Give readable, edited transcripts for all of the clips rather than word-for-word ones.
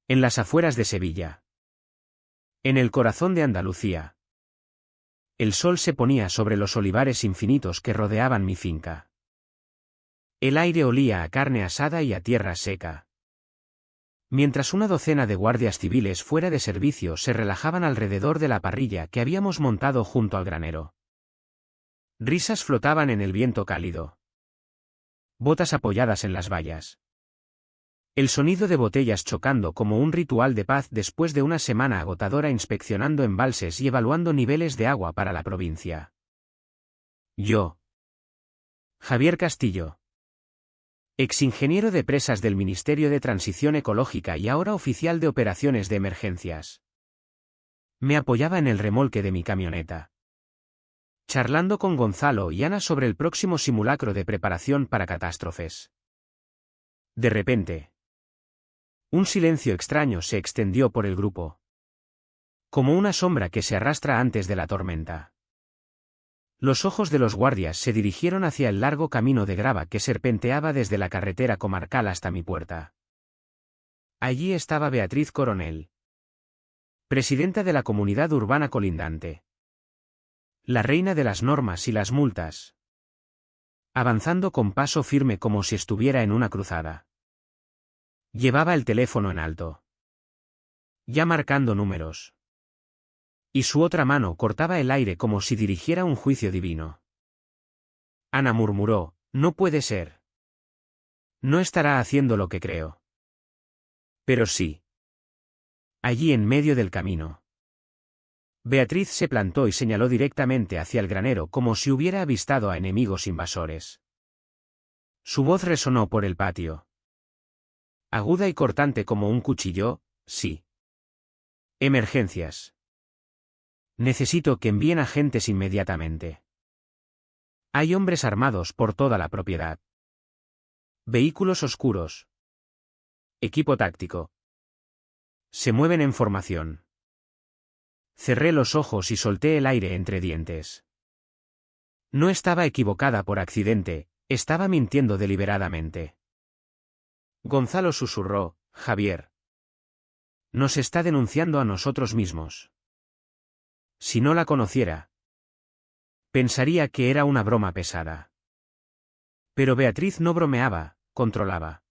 En las afueras de Sevilla. En el corazón de Andalucía. El sol se ponía sobre los olivares infinitos que rodeaban mi finca. El aire olía a carne asada y a tierra seca. Mientras una docena de guardias civiles fuera de servicio se relajaban alrededor de la parrilla que habíamos montado junto al granero. Risas flotaban en el viento cálido. Botas apoyadas en las vallas. El sonido de botellas chocando como un ritual de paz después de una semana agotadora inspeccionando embalses y evaluando niveles de agua para la provincia. Yo. Javier Castillo. Exingeniero de presas del Ministerio de Transición Ecológica y ahora oficial de operaciones de emergencias. Me apoyaba en el remolque de mi camioneta. Charlando con Gonzalo y Ana sobre el próximo simulacro de preparación para catástrofes. De repente. Un silencio extraño se extendió por el grupo. Como una sombra que se arrastra antes de la tormenta. Los ojos de los guardias se dirigieron hacia el largo camino de grava que serpenteaba desde la carretera comarcal hasta mi puerta. Allí estaba Beatriz Coronel, presidenta de la comunidad urbana colindante. La reina de las normas y las multas. Avanzando con paso firme como si estuviera en una cruzada. Llevaba el teléfono en alto. Ya marcando números. Y su otra mano cortaba el aire como si dirigiera un juicio divino. Ana murmuró, no puede ser. No estará haciendo lo que creo. Pero sí. Allí en medio del camino. Beatriz se plantó y señaló directamente hacia el granero como si hubiera avistado a enemigos invasores. Su voz resonó por el patio. Aguda y cortante como un cuchillo, sí. Emergencias. Necesito que envíen agentes inmediatamente. Hay hombres armados por toda la propiedad. Vehículos oscuros. Equipo táctico. Se mueven en formación. Cerré los ojos y solté el aire entre dientes. No estaba equivocada por accidente, estaba mintiendo deliberadamente. Gonzalo susurró, Javier. Nos está denunciando a nosotros mismos. Si no la conociera, pensaría que era una broma pesada. Pero Beatriz no bromeaba, controlaba.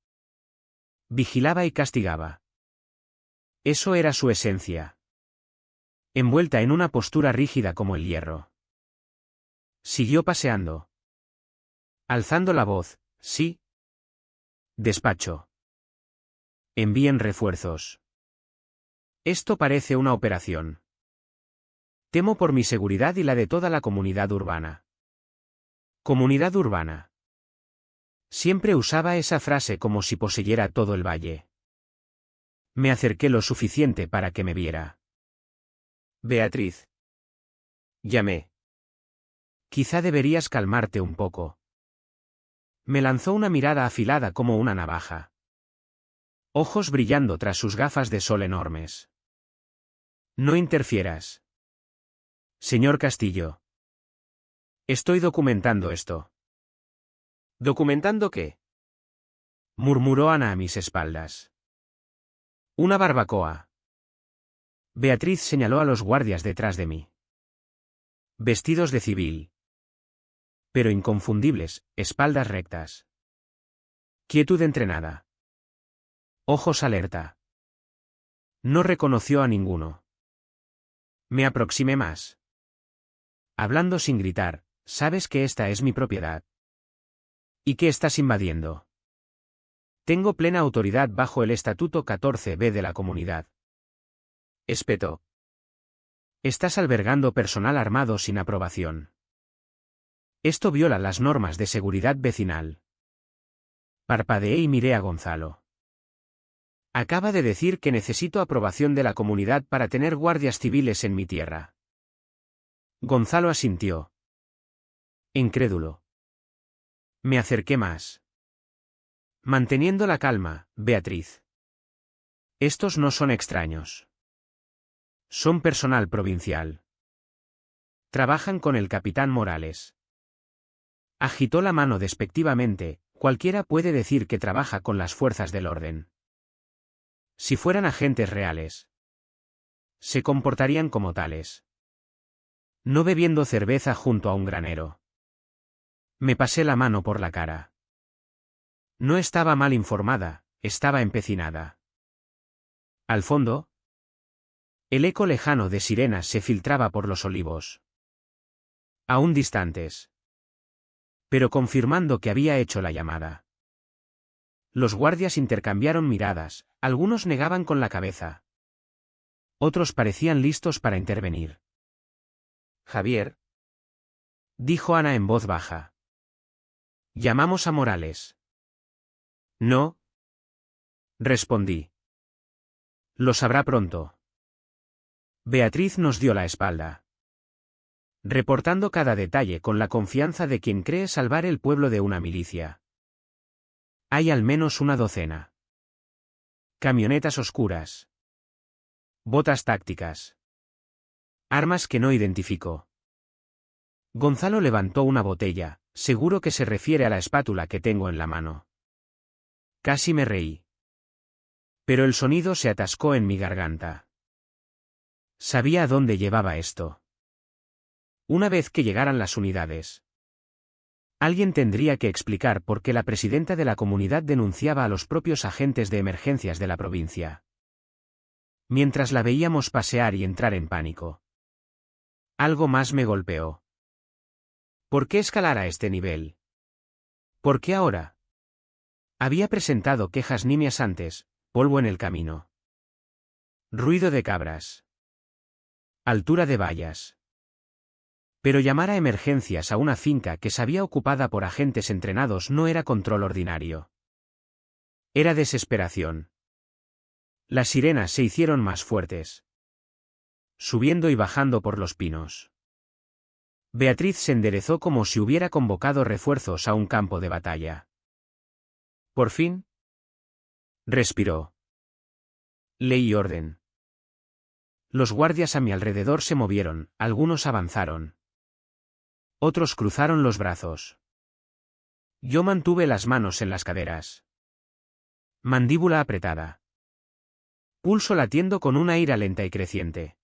Vigilaba y castigaba. Eso era su esencia. Envuelta en una postura rígida como el hierro. Siguió paseando. Alzando la voz, sí. Despacho. Envíen refuerzos. Esto parece una operación. Temo por mi seguridad y la de toda la comunidad urbana. Comunidad urbana. Siempre usaba esa frase como si poseyera todo el valle. Me acerqué lo suficiente para que me viera. Beatriz. Llamé. Quizá deberías calmarte un poco. Me lanzó una mirada afilada como una navaja. Ojos brillando tras sus gafas de sol enormes. No interfieras. Señor Castillo. Estoy documentando esto. ¿Documentando qué? Murmuró Ana a mis espaldas. Una barbacoa. Beatriz señaló a los guardias detrás de mí. Vestidos de civil. Pero inconfundibles, espaldas rectas. Quietud entrenada. Ojos alerta. No reconoció a ninguno. Me aproximé más. Hablando sin gritar, sabes que esta es mi propiedad. ¿Y qué estás invadiendo? Tengo plena autoridad bajo el Estatuto 14b de la comunidad. Espetó. Estás albergando personal armado sin aprobación. Esto viola las normas de seguridad vecinal. Parpadeé y miré a Gonzalo. Acaba de decir que necesito aprobación de la comunidad para tener guardias civiles en mi tierra. Gonzalo asintió. Incrédulo. Me acerqué más. Manteniendo la calma, Beatriz. Estos no son extraños. Son personal provincial. Trabajan con el capitán Morales. Agitó la mano despectivamente, cualquiera puede decir que trabaja con las fuerzas del orden. Si fueran agentes reales, se comportarían como tales. No bebiendo cerveza junto a un granero. Me pasé la mano por la cara. No estaba mal informada, estaba empecinada. Al fondo, el eco lejano de sirenas se filtraba por los olivos. Aún distantes. Pero confirmando que había hecho la llamada. Los guardias intercambiaron miradas, algunos negaban con la cabeza. Otros parecían listos para intervenir. Javier, dijo Ana en voz baja. Llamamos a Morales. No, respondí. Lo sabrá pronto. Beatriz nos dio la espalda. Reportando cada detalle con la confianza de quien cree salvar el pueblo de una milicia. Hay al menos una docena. Camionetas oscuras. Botas tácticas. Armas que no identificó. Gonzalo levantó una botella, seguro que se refiere a la espátula que tengo en la mano. Casi me reí. Pero el sonido se atascó en mi garganta. Sabía a dónde llevaba esto. Una vez que llegaran las unidades. Alguien tendría que explicar por qué la presidenta de la comunidad denunciaba a los propios agentes de emergencias de la provincia. Mientras la veíamos pasear y entrar en pánico. Algo más me golpeó. ¿Por qué escalar a este nivel? ¿Por qué ahora? Había presentado quejas nimias antes, polvo en el camino. Ruido de cabras. Altura de vallas. Pero llamar a emergencias a una finca que se había ocupada por agentes entrenados no era control ordinario. Era desesperación. Las sirenas se hicieron más fuertes. Subiendo y bajando por los pinos. Beatriz se enderezó como si hubiera convocado refuerzos a un campo de batalla. Por fin. Respiró. Ley y orden. Los guardias a mi alrededor se movieron, algunos avanzaron. Otros cruzaron los brazos. Yo mantuve las manos en las caderas. Mandíbula apretada. Pulso latiendo con una ira lenta y creciente.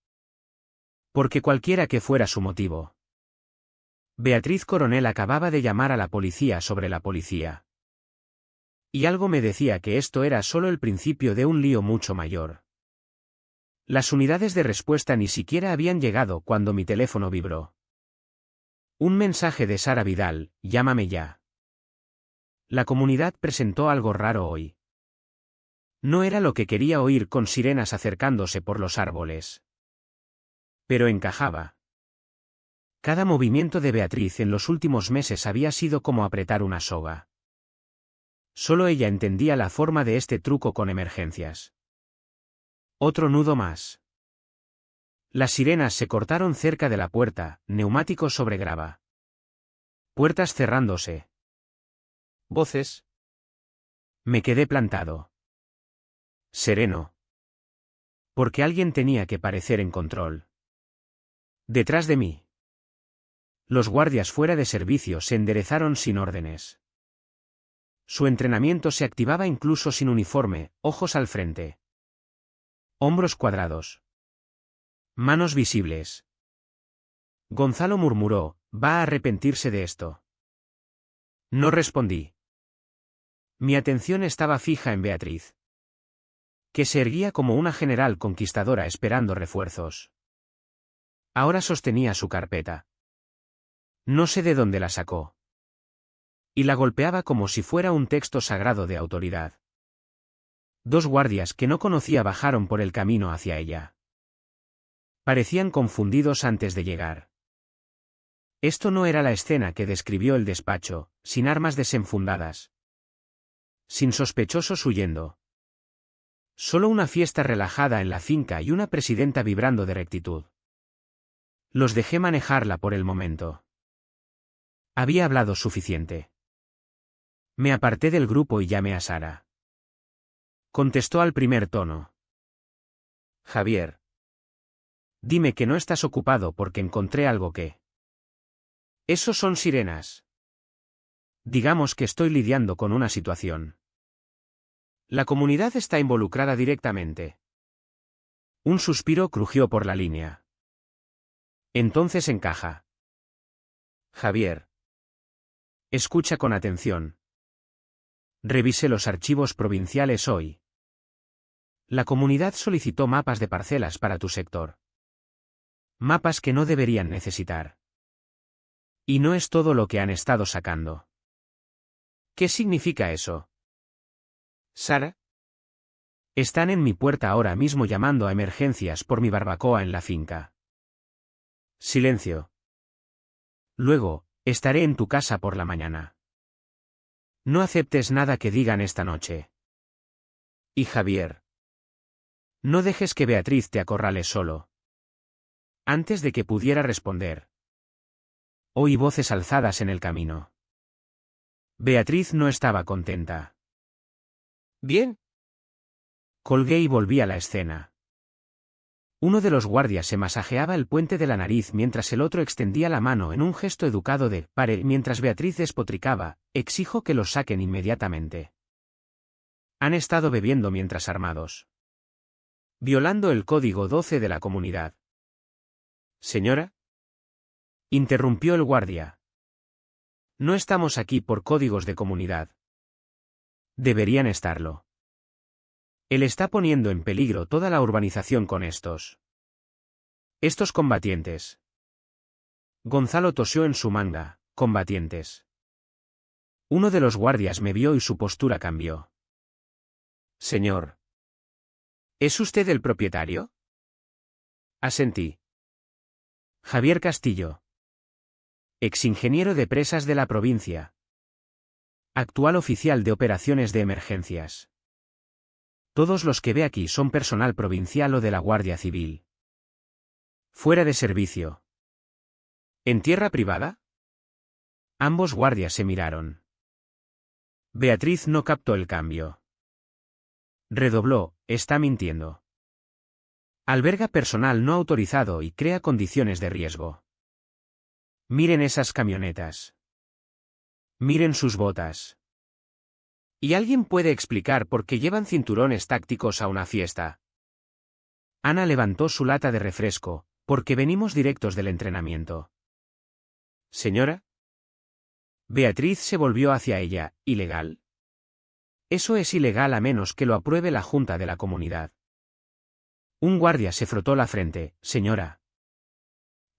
Porque cualquiera que fuera su motivo. Beatriz Coronel acababa de llamar a la policía sobre la policía. Y algo me decía que esto era solo el principio de un lío mucho mayor. Las unidades de respuesta ni siquiera habían llegado cuando mi teléfono vibró. Un mensaje de Sara Vidal, llámame ya. La comunidad presentó algo raro hoy. No era lo que quería oír con sirenas acercándose por los árboles. Pero encajaba. Cada movimiento de Beatriz en los últimos meses había sido como apretar una soga. Solo ella entendía la forma de este truco con emergencias. Otro nudo más. Las sirenas se cortaron cerca de la puerta, neumáticos sobre grava. Puertas cerrándose. Voces. Me quedé plantado. Sereno. Porque alguien tenía que parecer en control. Detrás de mí. Los guardias fuera de servicio se enderezaron sin órdenes. Su entrenamiento se activaba incluso sin uniforme, ojos al frente. Hombros cuadrados. Manos visibles. Gonzalo murmuró, va a arrepentirse de esto. No respondí. Mi atención estaba fija en Beatriz. Que se erguía como una general conquistadora esperando refuerzos. Ahora sostenía su carpeta. No sé de dónde la sacó. Y la golpeaba como si fuera un texto sagrado de autoridad. Dos guardias que no conocía bajaron por el camino hacia ella. Parecían confundidos antes de llegar. Esto no era la escena que describió el despacho, sin armas desenfundadas. Sin sospechosos huyendo. Solo una fiesta relajada en la finca y una presidenta vibrando de rectitud. Los dejé manejarla por el momento. Había hablado suficiente. Me aparté del grupo y llamé a Sara. Contestó al primer tono. Javier. Dime que no estás ocupado porque encontré algo que... Esos son sirenas. Digamos que estoy lidiando con una situación. La comunidad está involucrada directamente. Un suspiro crujió por la línea. Entonces encaja. Javier. Escucha con atención. Revisé los archivos provinciales hoy. La comunidad solicitó mapas de parcelas para tu sector. Mapas que no deberían necesitar. Y no es todo lo que han estado sacando. ¿Qué significa eso? Sara. Están en mi puerta ahora mismo llamando a emergencias por mi barbacoa en la finca. Silencio. Luego, estaré en tu casa por la mañana. No aceptes nada que digan esta noche. Y Javier. No dejes que Beatriz te acorrale solo. Antes de que pudiera responder. Oí voces alzadas en el camino. Beatriz no estaba contenta. Bien. Colgué y volví a la escena. Uno de los guardias se masajeaba el puente de la nariz mientras el otro extendía la mano en un gesto educado de «pare» mientras Beatriz despotricaba «exijo que los saquen inmediatamente». Han estado bebiendo mientras armados. Violando el código 12 de la comunidad. ¿Señora? Interrumpió el guardia. No estamos aquí por códigos de comunidad. Deberían estarlo. Él está poniendo en peligro toda la urbanización con estos combatientes. Gonzalo tosió en su manga, combatientes. Uno de los guardias me vio y su postura cambió. Señor. ¿Es usted el propietario? Asentí. Javier Castillo. Exingeniero de presas de la provincia. Actual oficial de operaciones de emergencias. Todos los que ve aquí son personal provincial o de la Guardia Civil. Fuera de servicio. ¿En tierra privada? Ambos guardias se miraron. Beatriz no captó el cambio. Redobló, está mintiendo. Alberga personal no autorizado y crea condiciones de riesgo. Miren esas camionetas. Miren sus botas. ¿Y alguien puede explicar por qué llevan cinturones tácticos a una fiesta? Ana levantó su lata de refresco, porque venimos directos del entrenamiento. ¿Señora? Beatriz se volvió hacia ella, ¿ilegal? Eso es ilegal a menos que lo apruebe la Junta de la Comunidad. Un guardia se frotó la frente, señora.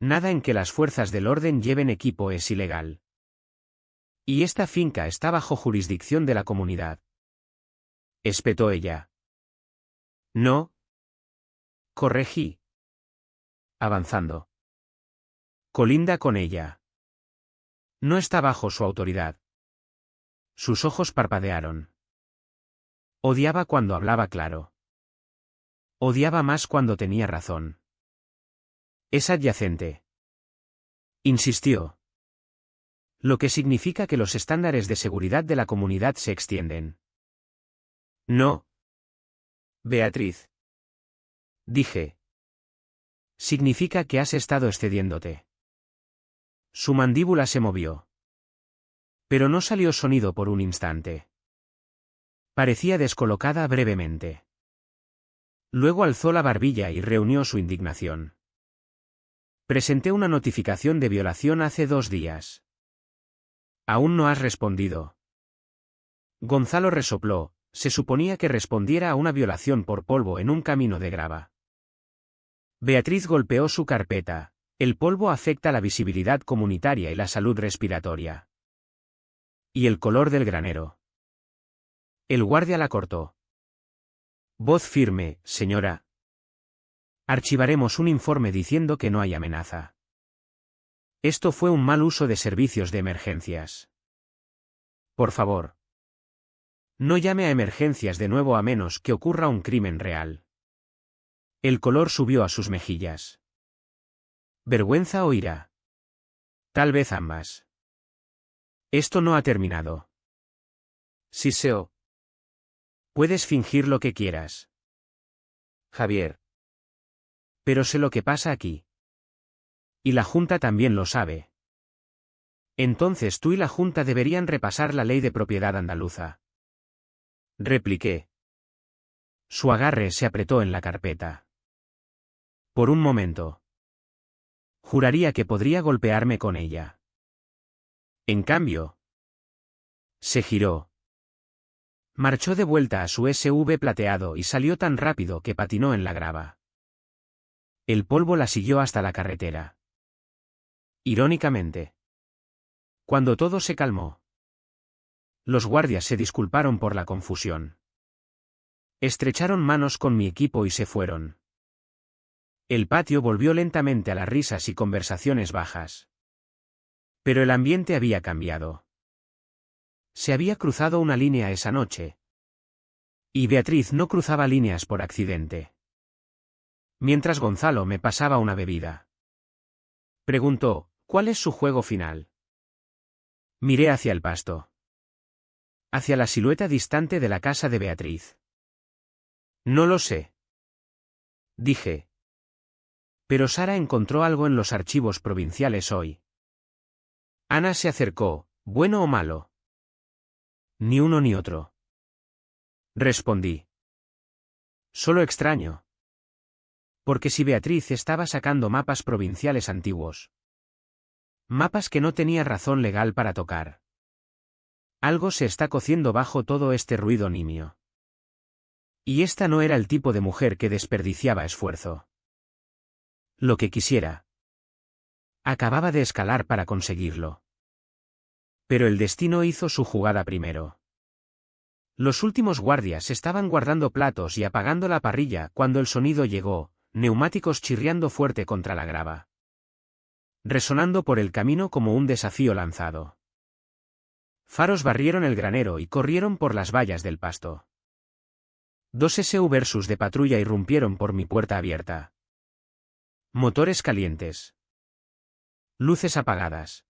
Nada en que las fuerzas del orden lleven equipo es ilegal. Y esta finca está bajo jurisdicción de la comunidad. Espetó ella. No. Corregí. Avanzando. Colinda con ella. No está bajo su autoridad. Sus ojos parpadearon. Odiaba cuando hablaba claro. Odiaba más cuando tenía razón. Es adyacente. Insistió. Lo que significa que los estándares de seguridad de la comunidad se extienden. No. Beatriz. Dije. Significa que has estado excediéndote. Su mandíbula se movió. Pero no salió sonido por un instante. Parecía descolocada brevemente. Luego alzó la barbilla y reunió su indignación. Presenté una notificación de violación hace 2 días. Aún no has respondido. Gonzalo resopló, se suponía que respondiera a una violación por polvo en un camino de grava. Beatriz golpeó su carpeta, el polvo afecta la visibilidad comunitaria y la salud respiratoria. ¿Y el color del granero? El guardia la cortó. Voz firme, señora. Archivaremos un informe diciendo que no hay amenaza. Esto fue un mal uso de servicios de emergencias. Por favor. No llame a emergencias de nuevo a menos que ocurra un crimen real. El color subió a sus mejillas. ¿Vergüenza o ira? Tal vez ambas. Esto no ha terminado. Siseo. Puedes fingir lo que quieras. Javier. Pero sé lo que pasa aquí. Y la Junta también lo sabe. Entonces tú y la Junta deberían repasar la ley de propiedad andaluza. Repliqué. Su agarre se apretó en la carpeta. Por un momento. Juraría que podría golpearme con ella. En cambio. Se giró. Marchó de vuelta a su SUV plateado y salió tan rápido que patinó en la grava. El polvo la siguió hasta la carretera. Irónicamente. Cuando todo se calmó. Los guardias se disculparon por la confusión. Estrecharon manos con mi equipo y se fueron. El patio volvió lentamente a las risas y conversaciones bajas. Pero el ambiente había cambiado. Se había cruzado una línea esa noche. Y Beatriz no cruzaba líneas por accidente. Mientras Gonzalo me pasaba una bebida. Preguntó, ¿cuál es su juego final? Miré hacia el pasto. Hacia la silueta distante de la casa de Beatriz. No lo sé. Dije. Pero Sara encontró algo en los archivos provinciales hoy. Ana se acercó, ¿bueno o malo? Ni uno ni otro. Respondí. Solo extraño. Porque si Beatriz estaba sacando mapas provinciales antiguos. Mapas que no tenía razón legal para tocar. Algo se está cociendo bajo todo este ruido nimio. Y esta no era el tipo de mujer que desperdiciaba esfuerzo. Lo que quisiera. Acababa de escalar para conseguirlo. Pero el destino hizo su jugada primero. Los últimos guardias estaban guardando platos y apagando la parrilla cuando el sonido llegó, neumáticos chirriando fuerte contra la grava. Resonando por el camino como un desafío lanzado. Faros barrieron el granero y corrieron por las vallas del pasto. 2 SUVs de patrulla irrumpieron por mi puerta abierta. Motores calientes. Luces apagadas.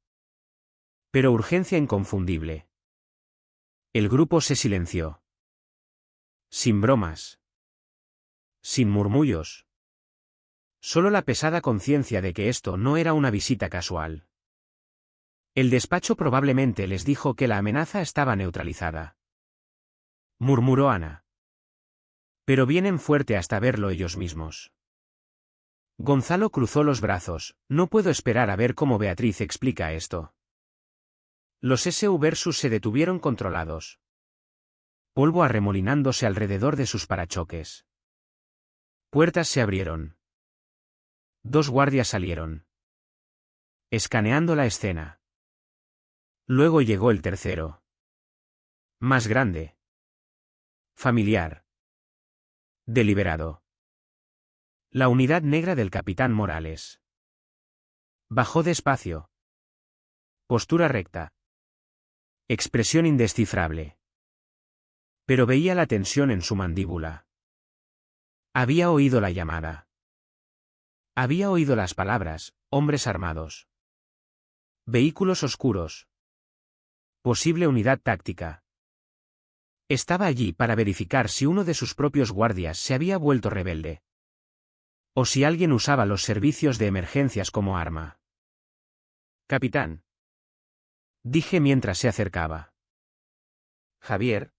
Pero urgencia inconfundible. El grupo se silenció. Sin bromas. Sin murmullos. Solo la pesada conciencia de que esto no era una visita casual. El despacho probablemente les dijo que la amenaza estaba neutralizada. Murmuró Ana. Pero vienen fuerte hasta verlo ellos mismos. Gonzalo cruzó los brazos, no puedo esperar a ver cómo Beatriz explica esto. Los SUVs se detuvieron controlados. Polvo arremolinándose alrededor de sus parachoques. Puertas se abrieron. 2 guardias salieron. Escaneando la escena. Luego llegó el tercero. Más grande. Familiar. Deliberado. La unidad negra del capitán Morales. Bajó despacio. Postura recta. Expresión indescifrable. Pero veía la tensión en su mandíbula. Había oído la llamada. Había oído las palabras, hombres armados. Vehículos oscuros. Posible unidad táctica. Estaba allí para verificar si uno de sus propios guardias se había vuelto rebelde. O si alguien usaba los servicios de emergencias como arma. Capitán. Dije mientras se acercaba. Javier.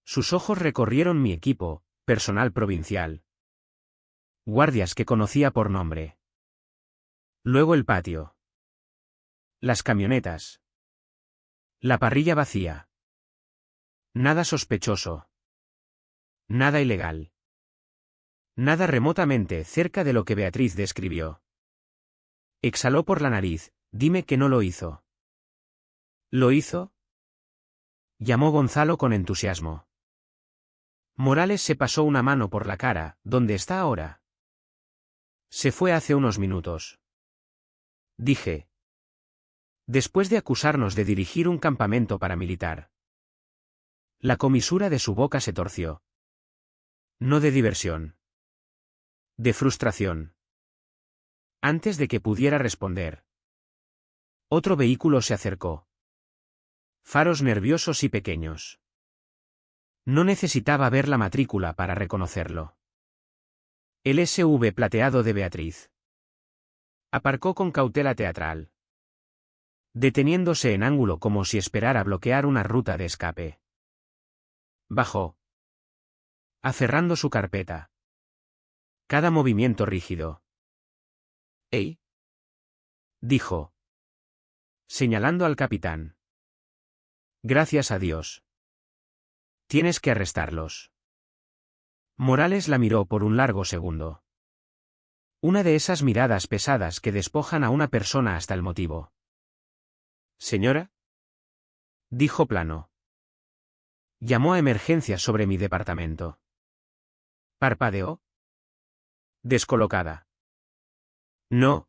Sus ojos recorrieron mi equipo, personal provincial. Guardias que conocía por nombre. Luego el patio. Las camionetas. La parrilla vacía. Nada sospechoso. Nada ilegal. Nada remotamente cerca de lo que Beatriz describió. Exhaló por la nariz, dime que no lo hizo. ¿Lo hizo? Llamó Gonzalo con entusiasmo. Morales se pasó una mano por la cara, ¿dónde está ahora? Se fue hace unos minutos. Dije. Después de acusarnos de dirigir un campamento paramilitar. La comisura de su boca se torció. No de diversión. De frustración. Antes de que pudiera responder. Otro vehículo se acercó. Faros nerviosos y pequeños. No necesitaba ver la matrícula para reconocerlo. El SUV plateado de Beatriz. Aparcó con cautela teatral. Deteniéndose en ángulo como si esperara bloquear una ruta de escape. Bajó. aferrando su carpeta. Cada movimiento rígido. «¡Ey!», dijo, señalando al capitán. «Gracias a Dios. Tienes que arrestarlos». Morales la miró por un largo segundo. Una de esas miradas pesadas que despojan a una persona hasta el motivo. «Señora», dijo plano. «Llamó a emergencias sobre mi departamento». Parpadeó, descolocada. «No.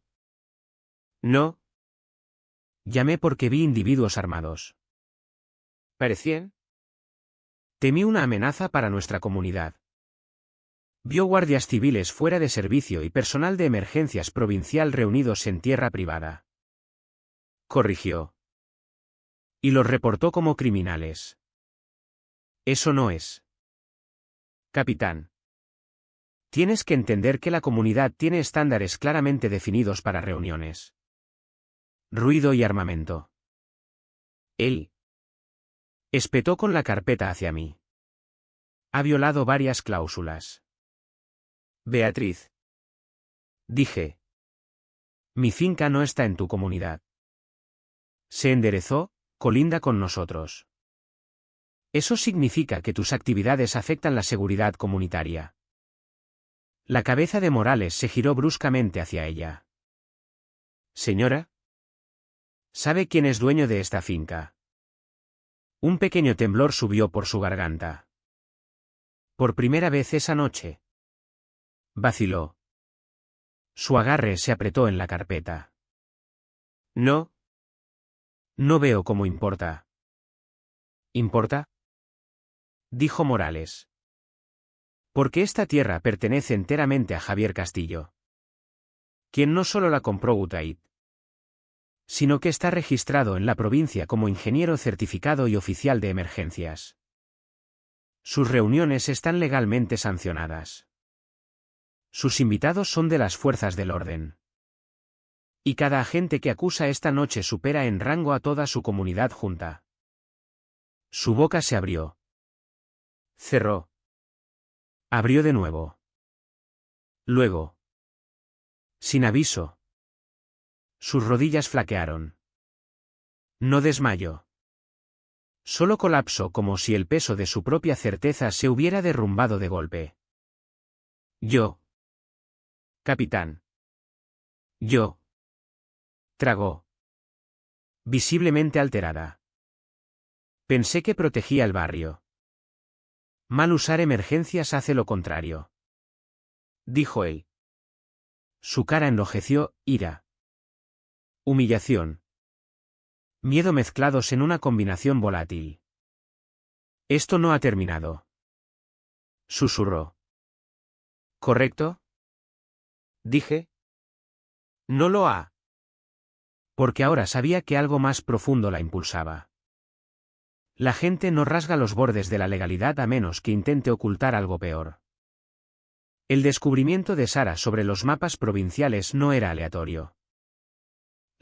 No. Llamé porque vi individuos armados. ¿Parecían? Temí una amenaza para nuestra comunidad. Vio guardias civiles fuera de servicio y personal de emergencias provincial reunidos en tierra privada. Corrigió. Y los reportó como criminales. Eso no es. Capitán. Tienes que entender que la comunidad tiene estándares claramente definidos para reuniones. Ruido y armamento. Él espetó con la carpeta hacia mí. Ha violado varias cláusulas. Beatriz. Dije. Mi finca no está en tu comunidad. Se enderezó, colinda con nosotros. Eso significa que tus actividades afectan la seguridad comunitaria. La cabeza de Morales se giró bruscamente hacia ella. Señora. ¿Sabe quién es dueño de esta finca? Un pequeño temblor subió por su garganta. Por primera vez esa noche. Vaciló. Su agarre se apretó en la carpeta. No. No veo cómo importa. ¿Importa? Dijo Morales. Porque esta tierra pertenece enteramente a Javier Castillo. Quien no solo la compró Utaid, sino que está registrado en la provincia como ingeniero certificado y oficial de emergencias. Sus reuniones están legalmente sancionadas. Sus invitados son de las fuerzas del orden. Y cada agente que acusa esta noche supera en rango a toda su comunidad junta. Su boca se abrió. Cerró. Abrió de nuevo. Luego. Sin aviso. Sus rodillas flaquearon. No desmayó. Solo colapsó como si el peso de su propia certeza se hubiera derrumbado de golpe. Yo. Capitán. Yo. Tragó. Visiblemente alterada. Pensé que protegía el barrio. Mal usar emergencias hace lo contrario. Dijo él. Su cara enrojeció, ira. Humillación. Miedo mezclados en una combinación volátil. Esto no ha terminado. Susurró. ¿Correcto? Dije. No lo ha. Porque ahora sabía que algo más profundo la impulsaba. La gente no rasga los bordes de la legalidad a menos que intente ocultar algo peor. El descubrimiento de Sara sobre los mapas provinciales no era aleatorio.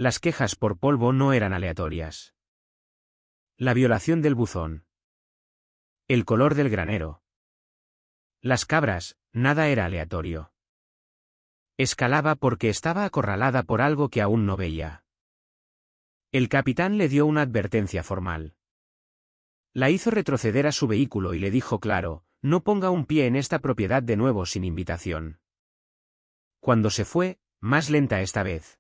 Las quejas por polvo no eran aleatorias. La violación del buzón. El color del granero. Las cabras, nada era aleatorio. Escalaba porque estaba acorralada por algo que aún no veía. El capitán le dio una advertencia formal. La hizo retroceder a su vehículo y le dijo claro, no ponga un pie en esta propiedad de nuevo sin invitación. Cuando se fue, más lenta esta vez.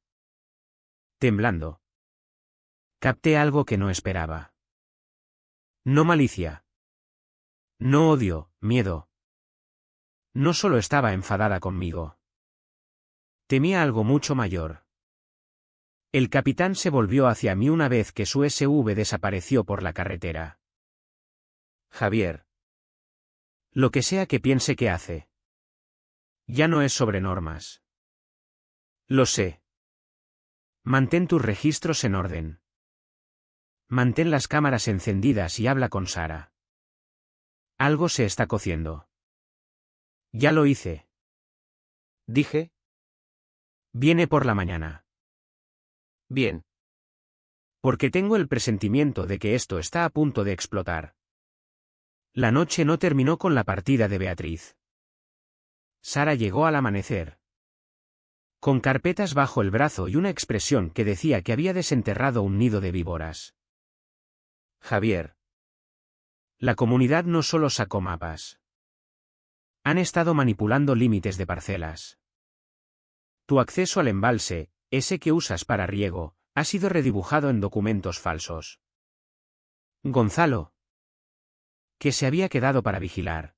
Temblando. Capté algo que no esperaba. No malicia. No odio, miedo. No solo estaba enfadada conmigo. Temía algo mucho mayor. El capitán se volvió hacia mí una vez que su SUV desapareció por la carretera. Javier. Lo que sea que piense que hace. Ya no es sobre normas. Lo sé. Mantén tus registros en orden. Mantén las cámaras encendidas y habla con Sara. Algo se está cociendo. Ya lo hice. Dije. Viene por la mañana. Bien. Porque tengo el presentimiento de que esto está a punto de explotar. La noche no terminó con la partida de Beatriz. Sara llegó al amanecer. Con carpetas bajo el brazo y una expresión que decía que había desenterrado un nido de víboras. Javier. La comunidad no solo sacó mapas. Han estado manipulando límites de parcelas. Tu acceso al embalse, ese que usas para riego, ha sido redibujado en documentos falsos. Gonzalo, que se había quedado para vigilar,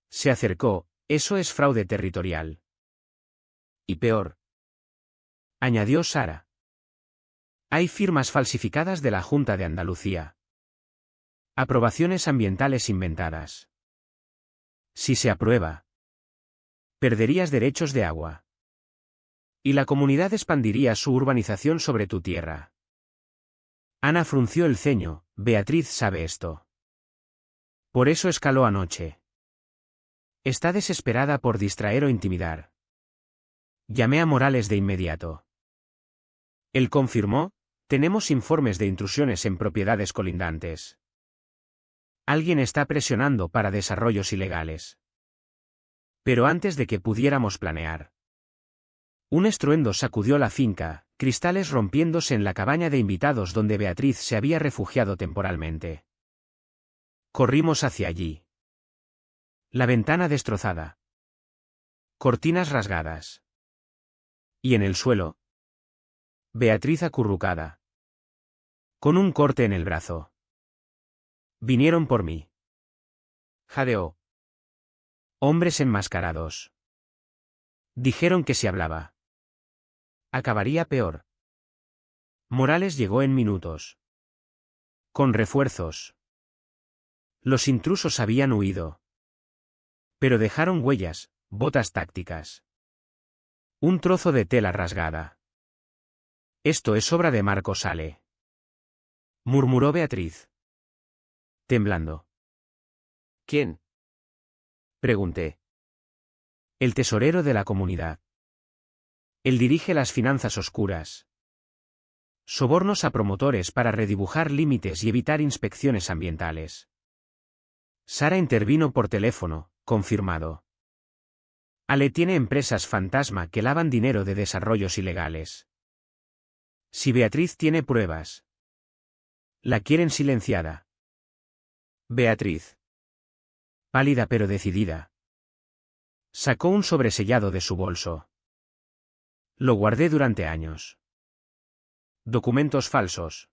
se acercó. Eso es fraude territorial. Y peor, añadió Sara. Hay firmas falsificadas de la Junta de Andalucía. Aprobaciones ambientales inventadas. Si se aprueba, perderías derechos de agua. Y la comunidad expandiría su urbanización sobre tu tierra. Ana frunció el ceño. Beatriz sabe esto. Por eso escaló anoche. Está desesperada por distraer o intimidar. Llamé a Morales de inmediato. Él confirmó: tenemos informes de intrusiones en propiedades colindantes. Alguien está presionando para desarrollos ilegales. Pero antes de que pudiéramos planear. Un estruendo sacudió la finca, cristales rompiéndose en la cabaña de invitados donde Beatriz se había refugiado temporalmente. Corrimos hacia allí. La ventana destrozada. Cortinas rasgadas. Y en el suelo, Beatriz acurrucada. Con un corte en el brazo. Vinieron por mí. Jadeó. Hombres enmascarados. Dijeron que si hablaba, acabaría peor. Morales llegó en minutos. Con refuerzos. Los intrusos habían huido. Pero dejaron huellas, botas tácticas. Un trozo de tela rasgada. Esto es obra de Marco Sale. Murmuró Beatriz. Temblando. ¿Quién? Pregunté. El tesorero de la comunidad. Él dirige las finanzas oscuras. Sobornos a promotores para redibujar límites y evitar inspecciones ambientales. Sara intervino por teléfono, confirmado. Ale tiene empresas fantasma que lavan dinero de desarrollos ilegales. Si Beatriz tiene pruebas, la quieren silenciada. Beatriz, pálida pero decidida, sacó un sobresellado de su bolso. Lo guardé durante años. Documentos falsos.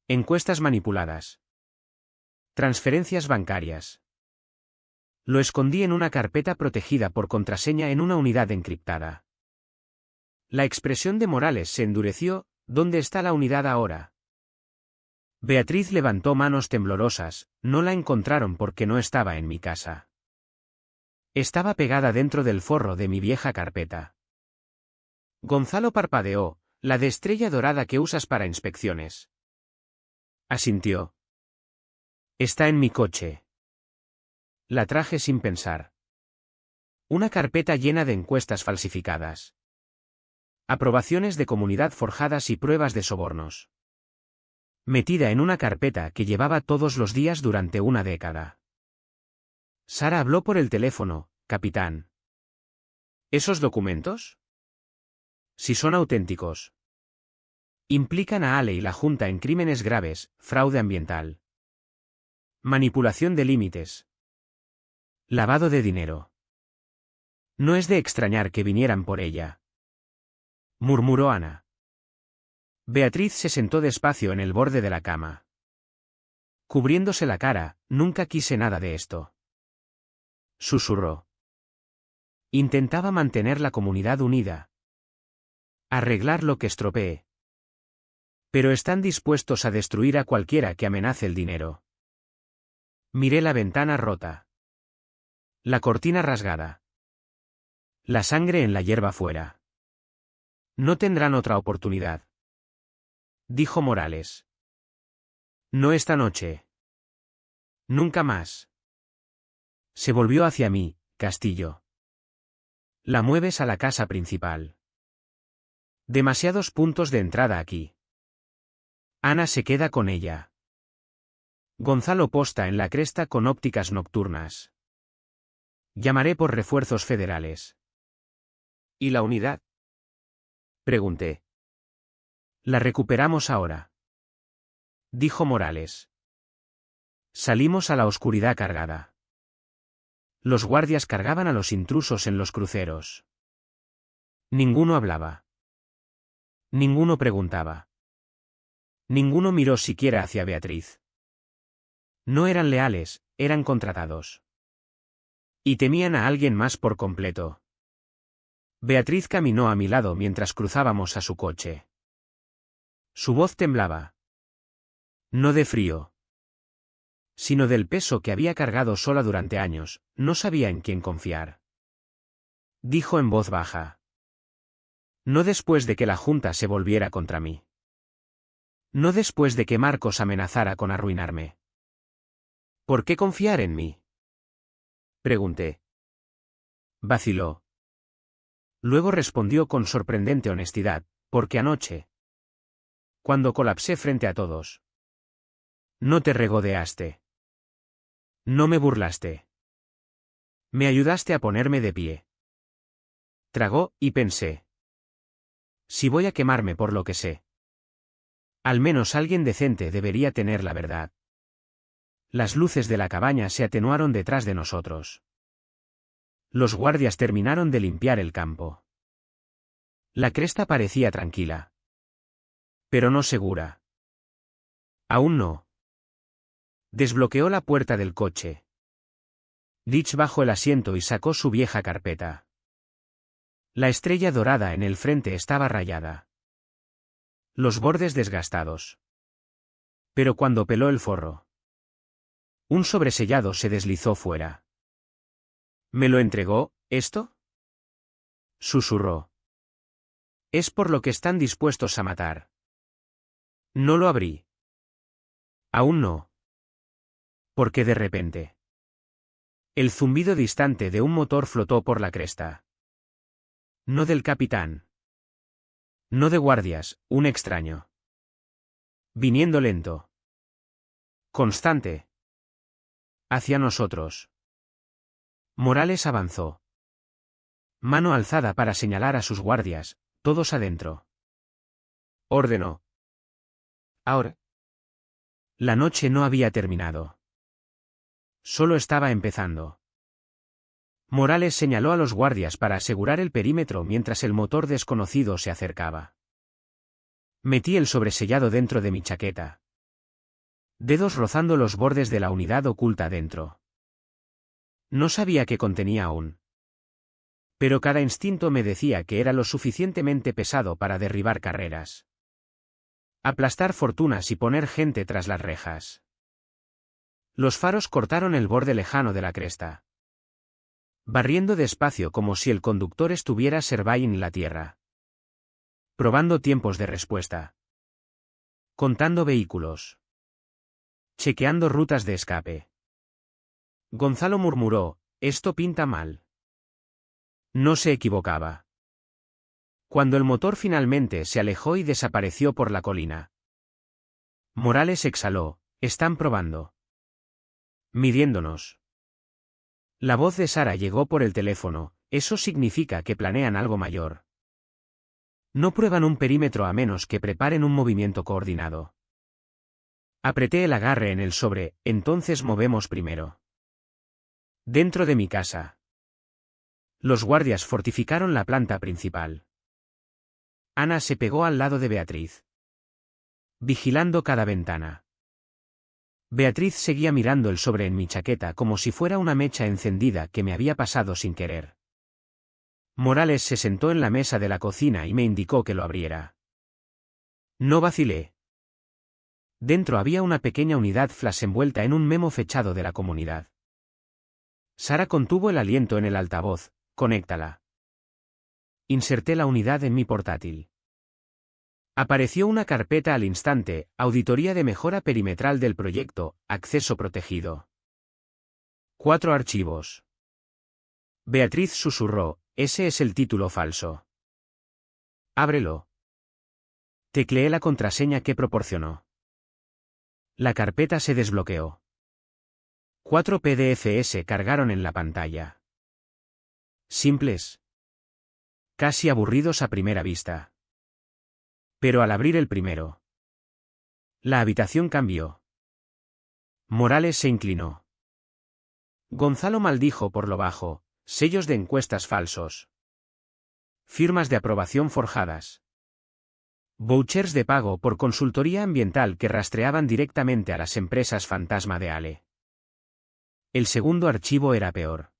Encuestas manipuladas. Transferencias bancarias. Lo escondí en una carpeta protegida por contraseña en una unidad encriptada. La expresión de Morales se endureció. ¿Dónde está la unidad ahora? Beatriz levantó manos temblorosas. No la encontraron porque no estaba en mi casa. Estaba pegada dentro del forro de mi vieja carpeta. Gonzalo parpadeó. La de estrella dorada que usas para inspecciones. Asintió. Está en mi coche. La traje sin pensar. Una carpeta llena de encuestas falsificadas. Aprobaciones de comunidad forjadas y pruebas de sobornos. Metida en una carpeta que llevaba todos los días durante una década. Sara habló por el teléfono. Capitán. ¿Esos documentos? Si son auténticos. Implican a Ale y la Junta en crímenes graves, fraude ambiental. Manipulación de límites. Lavado de dinero. No es de extrañar que vinieran por ella. Murmuró Ana. Beatriz se sentó despacio en el borde de la cama. Cubriéndose la cara, nunca quise nada de esto. Susurró. Intentaba mantener la comunidad unida. Arreglar lo que estropee. Pero están dispuestos a destruir a cualquiera que amenace el dinero. Miré la ventana rota. La cortina rasgada. La sangre en la hierba fuera. No tendrán otra oportunidad. Dijo Morales. No esta noche. Nunca más. Se volvió hacia mí. Castillo. La mueves a la casa principal. Demasiados puntos de entrada aquí. Ana se queda con ella. Gonzalo posta en la cresta con ópticas nocturnas. Llamaré por refuerzos federales. ¿Y la unidad? Pregunté. La recuperamos ahora, dijo Morales. Salimos a la oscuridad cargada. Los guardias cargaban a los intrusos en los cruceros. Ninguno hablaba. Ninguno preguntaba. Ninguno miró siquiera hacia Beatriz. No eran leales, eran contratados. Y temían a alguien más por completo. Beatriz caminó a mi lado mientras cruzábamos a su coche. Su voz temblaba. No de frío, sino del peso que había cargado sola durante años, no sabía en quién confiar. Dijo en voz baja. No después de que la Junta se volviera contra mí. No después de que Marcos amenazara con arruinarme. ¿Por qué confiar en mí? Pregunté. Vaciló. Luego respondió con sorprendente honestidad, porque anoche, cuando colapsé frente a todos, no te regodeaste. No me burlaste. Me ayudaste a ponerme de pie. Tragó, y pensé. Si voy a quemarme por lo que sé, al menos alguien decente debería tener la verdad. Las luces de la cabaña se atenuaron detrás de nosotros. Los guardias terminaron de limpiar el campo. La cresta parecía tranquila. Pero no segura. Aún no. Desbloqueó la puerta del coche. Ditch bajó el asiento y sacó su vieja carpeta. La estrella dorada en el frente estaba rayada. Los bordes desgastados. Pero cuando peló el forro, un sobresellado se deslizó fuera. ¿Me lo entregó, esto? Susurró. Es por lo que están dispuestos a matar. No lo abrí. Aún no. Porque de repente, el zumbido distante de un motor flotó por la cresta. No del capitán. No de guardias, un extraño. Viniendo lento. Constante. Hacia nosotros. Morales avanzó. Mano alzada para señalar a sus guardias, todos adentro. Ordenó. Ahora. La noche no había terminado. Solo estaba empezando. Morales señaló a los guardias para asegurar el perímetro mientras el motor desconocido se acercaba. Metí el sobresellado dentro de mi chaqueta. Dedos rozando los bordes de la unidad oculta dentro. No sabía qué contenía aún. Pero cada instinto me decía que era lo suficientemente pesado para derribar carreras. Aplastar fortunas y poner gente tras las rejas. Los faros cortaron el borde lejano de la cresta. Barriendo despacio como si el conductor estuviera surveying la tierra. Probando tiempos de respuesta. Contando vehículos. Chequeando rutas de escape. Gonzalo murmuró, esto pinta mal. No se equivocaba. Cuando el motor finalmente se alejó y desapareció por la colina. Morales exhaló, están probando. Midiéndonos. La voz de Sara llegó por el teléfono, eso significa que planean algo mayor. No prueban un perímetro a menos que preparen un movimiento coordinado. Apreté el agarre en el sobre, entonces movemos primero. Dentro de mi casa. Los guardias fortificaron la planta principal. Ana se pegó al lado de Beatriz. Vigilando cada ventana. Beatriz seguía mirando el sobre en mi chaqueta como si fuera una mecha encendida que me había pasado sin querer. Morales se sentó en la mesa de la cocina y me indicó que lo abriera. No vacilé. Dentro había una pequeña unidad flash envuelta en un memo fechado de la comunidad. Sara contuvo el aliento en el altavoz, conéctala. Inserté la unidad en mi portátil. Apareció una carpeta al instante, auditoría de mejora perimetral del proyecto, acceso protegido. 4 archivos. Beatriz susurró, ese es el título falso. Ábrelo. Tecleé la contraseña que proporcionó. La carpeta se desbloqueó. 4 PDFs cargaron en la pantalla. Simples. Casi aburridos a primera vista. Pero al abrir el primero, la habitación cambió. Morales se inclinó. Gonzalo maldijo por lo bajo, sellos de encuestas falsos. Firmas de aprobación forjadas. Vouchers de pago por consultoría ambiental que rastreaban directamente a las empresas fantasma de Ale. El segundo archivo era peor.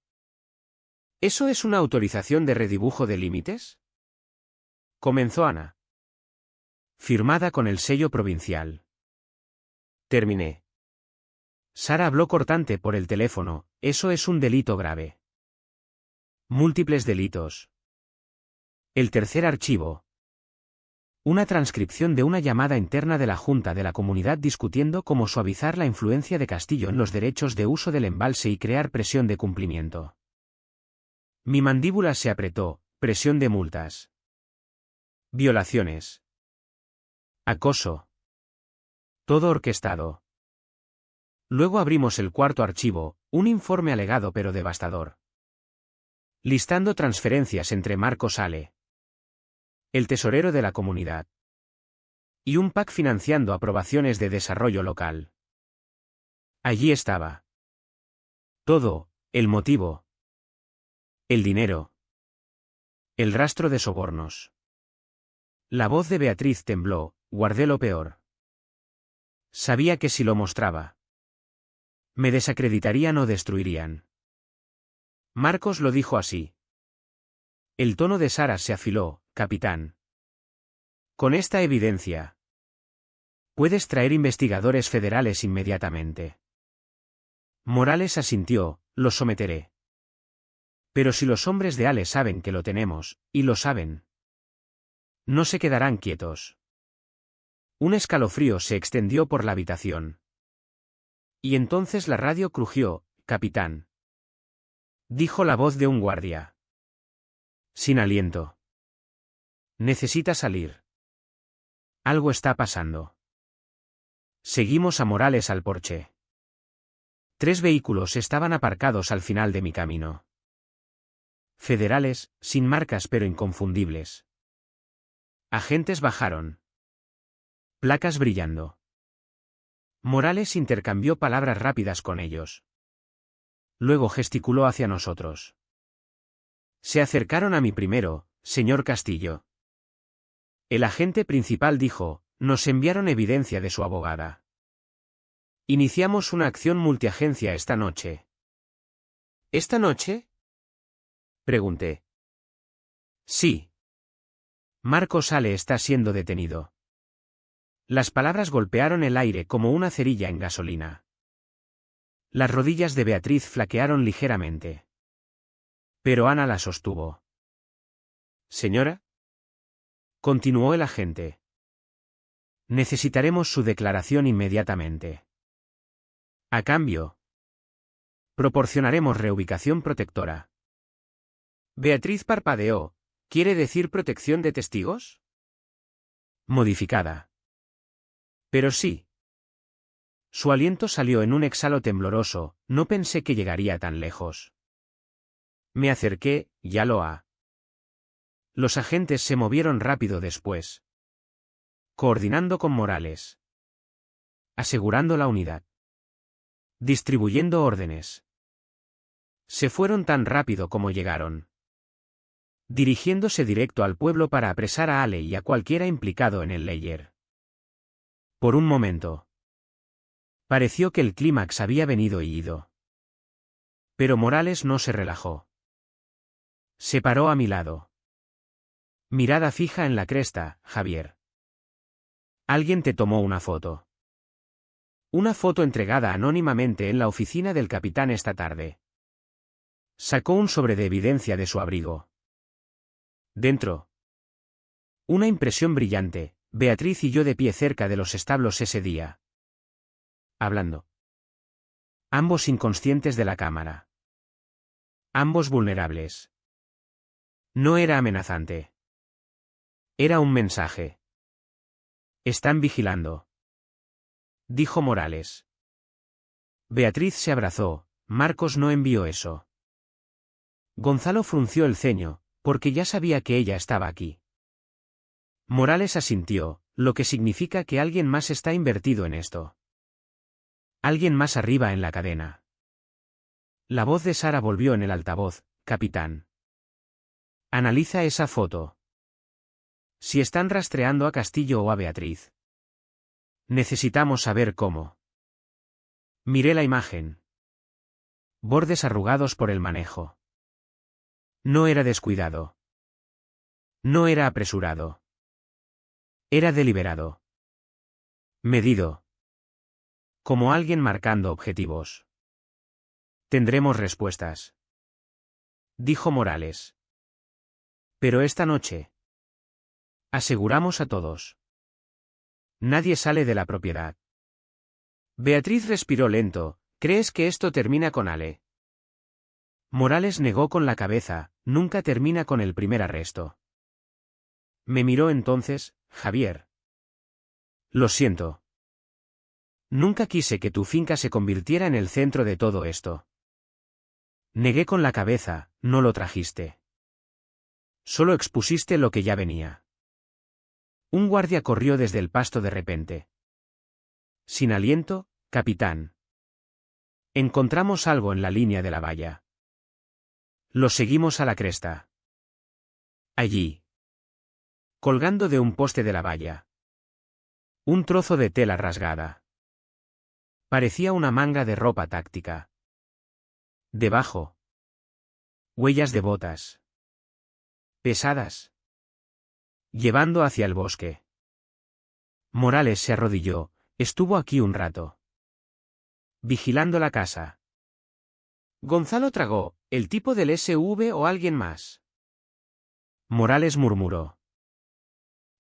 ¿Eso es una autorización de redibujo de límites? Comenzó Ana. Firmada con el sello provincial. Terminé. Sara habló cortante por el teléfono, eso es un delito grave. Múltiples delitos. El tercer archivo. Una transcripción de una llamada interna de la Junta de la Comunidad discutiendo cómo suavizar la influencia de Castillo en los derechos de uso del embalse y crear presión de cumplimiento. Mi mandíbula se apretó, presión de multas. Violaciones. Acoso. Todo orquestado. Luego abrimos el cuarto archivo, un informe alegado pero devastador. Listando transferencias entre Marcos Ale, el tesorero de la comunidad, y un PAC financiando aprobaciones de desarrollo local. Allí estaba. Todo, el motivo, el dinero, el rastro de sobornos. La voz de Beatriz tembló, guardé lo peor. Sabía que si lo mostraba, me desacreditarían o destruirían. Marcos lo dijo así. El tono de Sara se afiló, capitán. Con esta evidencia, puedes traer investigadores federales inmediatamente. Morales asintió, los someteré. Pero si los hombres de Ale saben que lo tenemos, y lo saben, no se quedarán quietos. Un escalofrío se extendió por la habitación. Y entonces la radio crujió, capitán. Dijo la voz de un guardia. Sin aliento. Necesita salir. Algo está pasando. Seguimos a Morales al porche. 3 vehículos estaban aparcados al final de mi camino. Federales, sin marcas pero inconfundibles. Agentes bajaron. Placas brillando. Morales intercambió palabras rápidas con ellos. Luego gesticuló hacia nosotros. Se acercaron a mí primero, señor Castillo. El agente principal dijo, nos enviaron evidencia de su abogada. Iniciamos una acción multiagencia esta noche. ¿Esta noche? Pregunté. Sí. Marcos Ale está siendo detenido. Las palabras golpearon el aire como una cerilla en gasolina. Las rodillas de Beatriz flaquearon ligeramente. Pero Ana la sostuvo. Señora, continuó el agente. Necesitaremos su declaración inmediatamente. A cambio, proporcionaremos reubicación protectora. Beatriz parpadeó. ¿Quiere decir protección de testigos? Modificada. Pero sí. Su aliento salió en un exhalo tembloroso, no pensé que llegaría tan lejos. Me acerqué, ya lo ha. Los agentes se movieron rápido después. Coordinando con Morales. Asegurando la unidad. Distribuyendo órdenes. Se fueron tan rápido como llegaron. Dirigiéndose directo al pueblo para apresar a Ale y a cualquiera implicado en el Leyer. Por un momento. Pareció que el clímax había venido y ido. Pero Morales no se relajó. Se paró a mi lado. Mirada fija en la cresta, Javier. Alguien te tomó una foto. Una foto entregada anónimamente en la oficina del capitán esta tarde. Sacó un sobre de evidencia de su abrigo. Dentro. Una impresión brillante, Beatriz y yo de pie cerca de los establos ese día. Hablando. Ambos inconscientes de la cámara. Ambos vulnerables. No era amenazante. Era un mensaje. Están vigilando. dijo Morales. Beatriz se abrazó. Marcos no envió eso. Gonzalo frunció el ceño, porque ya sabía que ella estaba aquí. Morales asintió, lo que significa que alguien más está invertido en esto. Alguien más arriba en la cadena. La voz de Sara volvió en el altavoz. Capitán. Analiza esa foto. Si están rastreando a Castillo o a Beatriz. Necesitamos saber cómo. Miré la imagen. Bordes arrugados por el manejo. No era descuidado. No era apresurado. Era deliberado. Medido. Como alguien marcando objetivos. Tendremos respuestas. Dijo Morales. Pero esta noche. Aseguramos a todos. Nadie sale de la propiedad. Beatriz respiró lento. ¿Crees que esto termina con Ale? Morales negó con la cabeza. Nunca termina con el primer arresto. Me miró entonces. Javier. Lo siento. Nunca quise que tu finca se convirtiera en el centro de todo esto. Negué con la cabeza. No lo trajiste. Solo expusiste lo que ya venía. Un guardia corrió desde el pasto de repente. Sin aliento, capitán. Encontramos algo en la línea de la valla. Lo seguimos a la cresta. Allí. Colgando de un poste de la valla. Un trozo de tela rasgada. Parecía una manga de ropa táctica. Debajo. Huellas de botas. Pesadas. Llevando hacia el bosque. Morales se arrodilló. Estuvo aquí un rato. Vigilando la casa. Gonzalo tragó. ¿El tipo del SV o alguien más? Morales murmuró.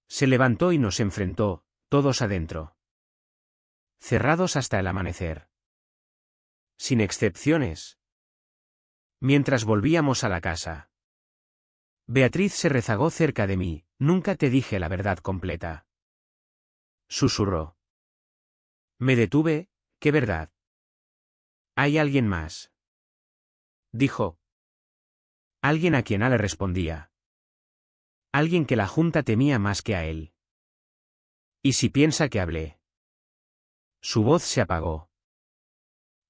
Se levantó y nos enfrentó, todos adentro. Cerrados hasta el amanecer. Sin excepciones. Mientras volvíamos a la casa. Beatriz se rezagó cerca de mí. Nunca te dije la verdad completa. Susurró. Me detuve. ¿Qué verdad? Hay alguien más. Dijo. Alguien a quien Ale respondía. Alguien que la Junta temía más que a él. ¿Y si piensa que hablé? Su voz se apagó.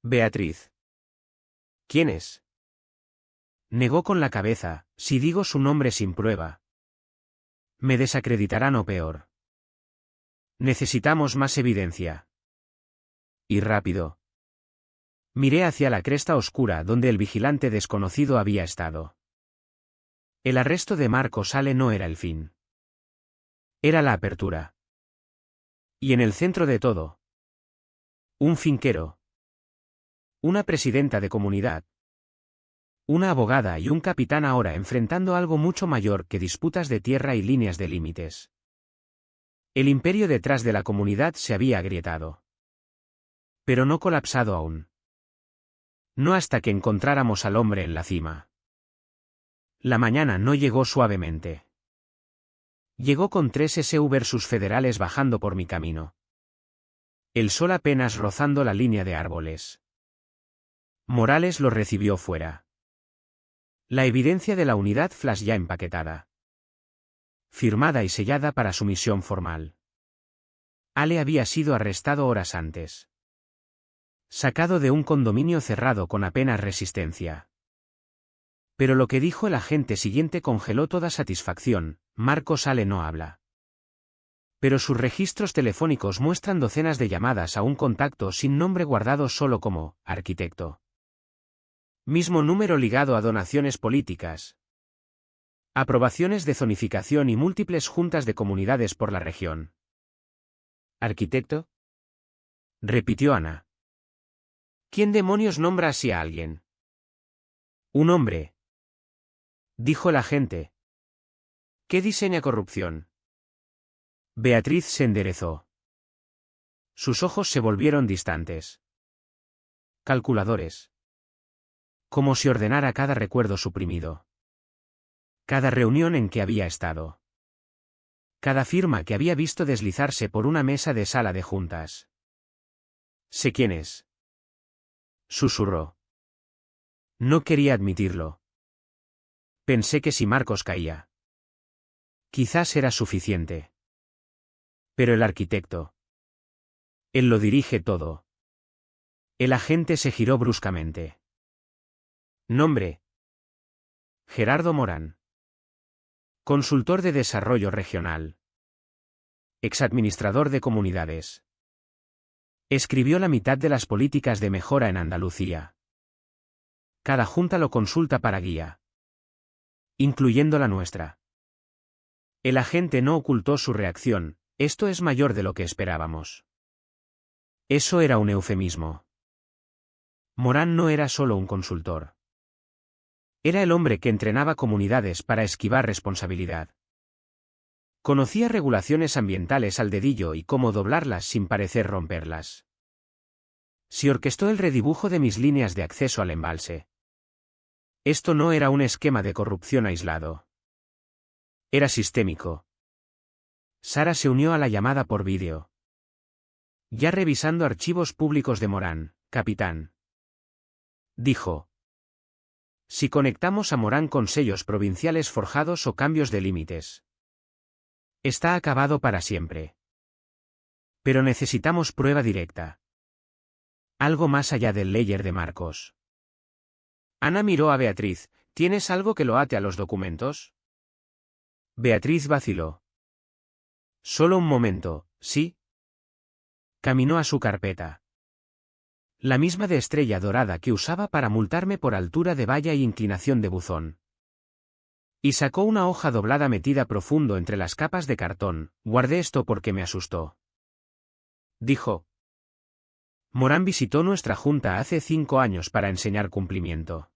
Beatriz. ¿Quién es? Negó con la cabeza. Si digo su nombre sin prueba. Me desacreditarán o peor. Necesitamos más evidencia. Y rápido. Miré hacia la cresta oscura donde el vigilante desconocido había estado. El arresto de Marcos Ale no era el fin. Era la apertura. Y en el centro de todo. Un finquero. Una presidenta de comunidad. Una abogada y un capitán ahora enfrentando algo mucho mayor que disputas de tierra y líneas de límites. El imperio detrás de la comunidad se había agrietado. Pero no colapsado aún. No hasta que encontráramos al hombre en la cima. La mañana no llegó suavemente. Llegó con 3 SV versus federales bajando por mi camino. El sol apenas rozando la línea de árboles. Morales lo recibió fuera. La evidencia de la unidad flash ya empaquetada. Firmada y sellada para su misión formal. Ale había sido arrestado horas antes. Sacado de un condominio cerrado con apenas resistencia. Pero lo que dijo el agente siguiente congeló toda satisfacción. Marcos Ale no habla. Pero sus registros telefónicos muestran docenas de llamadas a un contacto sin nombre guardado solo como arquitecto. Mismo número ligado a donaciones políticas. Aprobaciones de zonificación y múltiples juntas de comunidades por la región. ¿Arquitecto? Repitió Ana. ¿Quién demonios nombra así a alguien? Un hombre. Dijo el agente. ¿Qué diseña corrupción? Beatriz se enderezó. Sus ojos se volvieron distantes. Calculadores. Como si ordenara cada recuerdo suprimido. Cada reunión en que había estado. Cada firma que había visto deslizarse por una mesa de sala de juntas. Sé quién es. Susurró. No quería admitirlo. Pensé que si Marcos caía, quizás era suficiente. Pero el arquitecto. Él lo dirige todo. El agente se giró bruscamente. Nombre. Gerardo Morán. Consultor de Desarrollo Regional. Exadministrador de comunidades. Escribió la mitad de las políticas de mejora en Andalucía. Cada junta lo consulta para guía. Incluyendo la nuestra. El agente no ocultó su reacción. Esto es mayor de lo que esperábamos. Eso era un eufemismo. Morán no era solo un consultor. Era el hombre que entrenaba comunidades para esquivar responsabilidad. Conocía regulaciones ambientales al dedillo y cómo doblarlas sin parecer romperlas. Si orquestó el redibujo de mis líneas de acceso al embalse. Esto no era un esquema de corrupción aislado. Era sistémico. Sara se unió a la llamada por vídeo. Ya revisando archivos públicos de Morán, capitán. Dijo. Si conectamos a Morán con sellos provinciales forjados o cambios de límites. Está acabado para siempre. Pero necesitamos prueba directa. Algo más allá del layer de Marcos. Ana miró a Beatriz. ¿Tienes algo que lo ate a los documentos? Beatriz vaciló. Solo un momento, ¿sí? Caminó a su carpeta. La misma de estrella dorada que usaba para multarme por altura de valla y inclinación de buzón. Y sacó una hoja doblada metida profundo entre las capas de cartón. Guardé esto porque me asustó. Dijo. Morán visitó nuestra junta hace 5 años para enseñar cumplimiento.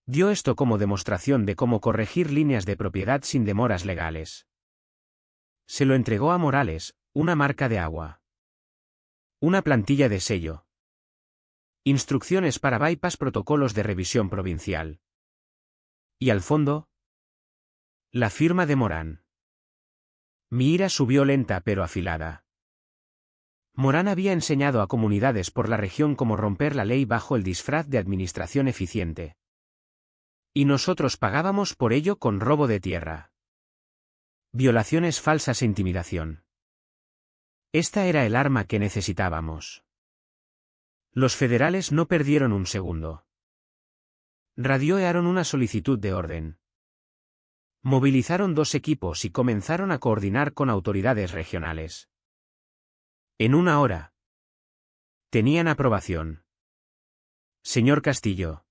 Dio esto como demostración de cómo corregir líneas de propiedad sin demoras legales. Se lo entregó a Morales, una marca de agua. Una plantilla de sello. Instrucciones para bypass, protocolos de revisión provincial. Y al fondo, la firma de Morán. Mi ira subió lenta pero afilada. Morán había enseñado a comunidades por la región cómo romper la ley bajo el disfraz de administración eficiente. Y nosotros pagábamos por ello con robo de tierra. Violaciones falsas e intimidación. Esta era el arma que necesitábamos. Los federales no perdieron un segundo. Radioearon una solicitud de orden. Movilizaron 2 equipos y comenzaron a coordinar con autoridades regionales. En 1 hora. Tenían aprobación. Señor Castillo.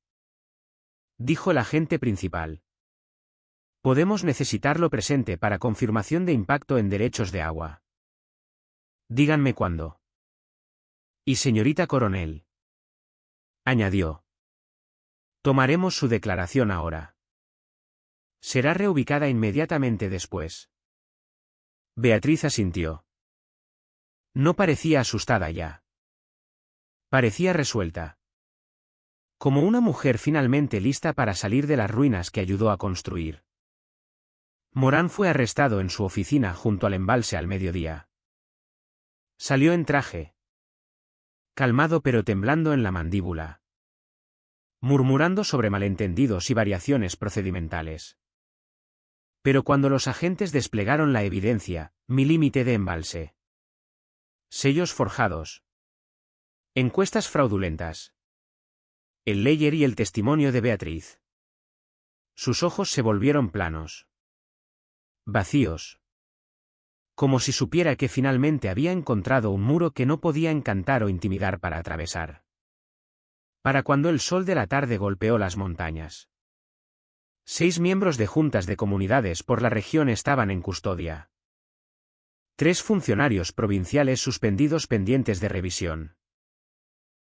Dijo el agente principal. Podemos necesitarlo presente para confirmación de impacto en derechos de agua. Díganme cuándo. Y señorita coronel. Añadió. Tomaremos su declaración ahora. Será reubicada inmediatamente después. Beatriz asintió. No parecía asustada ya. Parecía resuelta. Como una mujer finalmente lista para salir de las ruinas que ayudó a construir. Morán fue arrestado en su oficina junto al embalse al mediodía. Salió en traje. Calmado pero temblando en la mandíbula. Murmurando sobre malentendidos y variaciones procedimentales. Pero cuando los agentes desplegaron la evidencia, mi límite de embalse. Sellos forjados. Encuestas fraudulentas. El layer y el testimonio de Beatriz. Sus ojos se volvieron planos. Vacíos. Como si supiera que finalmente había encontrado un muro que no podía encantar o intimidar para atravesar. Para cuando el sol de la tarde golpeó las montañas. 6 miembros de juntas de comunidades por la región estaban en custodia. 3 funcionarios provinciales suspendidos pendientes de revisión.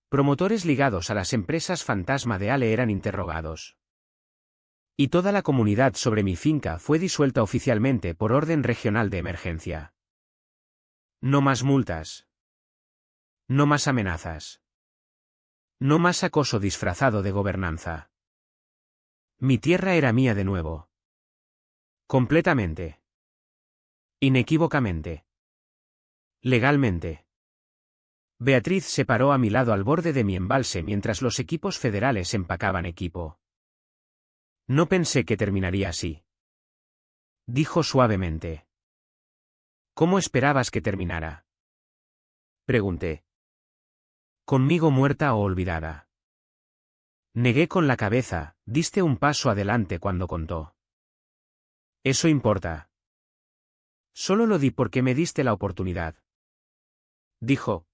Promotores ligados a las empresas fantasma de Ale eran interrogados. Y toda la comunidad sobre mi finca fue disuelta oficialmente por orden regional de emergencia. No más multas. No más amenazas. No más acoso disfrazado de gobernanza. Mi tierra era mía de nuevo. Completamente. Inequívocamente. Legalmente. Beatriz se paró a mi lado al borde de mi embalse mientras los equipos federales empacaban equipo. No pensé que terminaría así. Dijo suavemente. ¿Cómo esperabas que terminara? Pregunté. Conmigo muerta o olvidada. Negué con la cabeza, diste un paso adelante cuando contó. Eso importa. Solo lo di porque me diste la oportunidad. Dijo.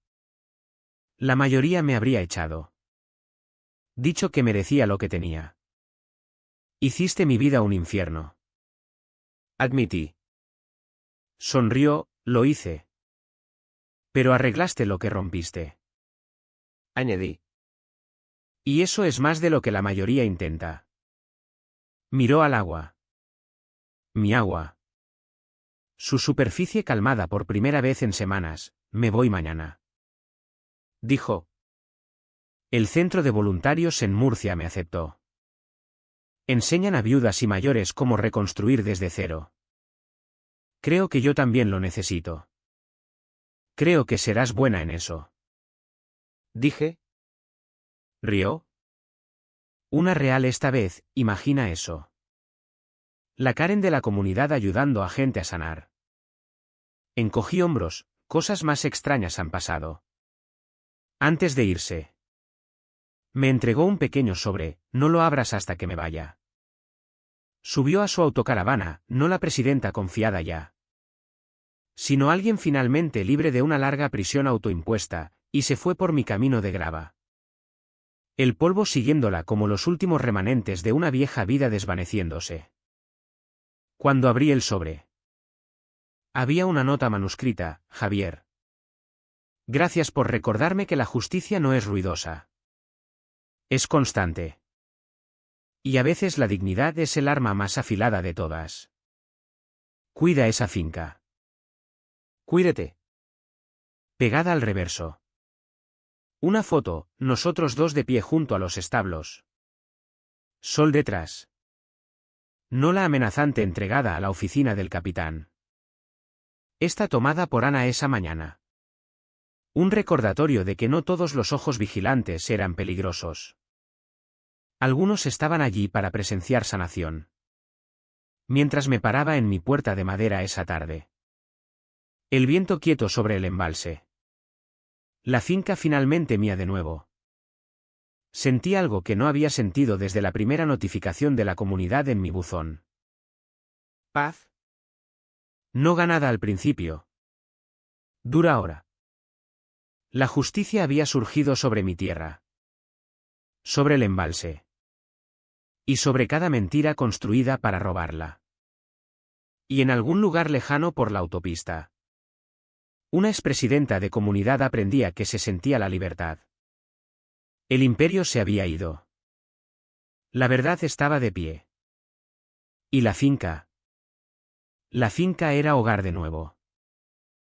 La mayoría me habría echado. Dicho que merecía lo que tenía. Hiciste mi vida un infierno. Admití. Sonrió, lo hice. Pero arreglaste lo que rompiste. Añadí. Y eso es más de lo que la mayoría intenta. Miró al agua. Mi agua. Su superficie calmada por primera vez en semanas. Me voy mañana. Dijo. El centro de voluntarios en Murcia me aceptó. Enseñan a viudas y mayores cómo reconstruir desde cero. Creo que yo también lo necesito. Creo que serás buena en eso. Dije. Rió. Una real esta vez, imagina eso. La Karen de la comunidad ayudando a gente a sanar. Encogí hombros, cosas más extrañas han pasado. Antes de irse. Me entregó un pequeño sobre, no lo abras hasta que me vaya. Subió a su autocaravana, no la presidenta confiada ya, sino alguien finalmente libre de una larga prisión autoimpuesta, y se fue por mi camino de grava. El polvo siguiéndola como los últimos remanentes de una vieja vida desvaneciéndose. Cuando abrí el sobre. Había una nota manuscrita, Javier. Gracias por recordarme que la justicia no es ruidosa. Es constante. Y a veces la dignidad es el arma más afilada de todas. Cuida esa finca. Cuídate. Pegada al reverso. Una foto, nosotros dos de pie junto a los establos. Sol detrás. No la amenazante entregada a la oficina del capitán. Esta tomada por Ana esa mañana. Un recordatorio de que no todos los ojos vigilantes eran peligrosos. Algunos estaban allí para presenciar sanación. Mientras me paraba en mi puerta de madera esa tarde. El viento quieto sobre el embalse. La finca finalmente mía de nuevo. Sentí algo que no había sentido desde la primera notificación de la comunidad en mi buzón. Paz. No ganada al principio. Dura ahora. La justicia había surgido sobre mi tierra. Sobre el embalse. Y sobre cada mentira construida para robarla. Y en algún lugar lejano por la autopista. Una expresidenta de comunidad aprendía que se sentía la libertad. El imperio se había ido. La verdad estaba de pie. ¿Y la finca? La finca era hogar de nuevo.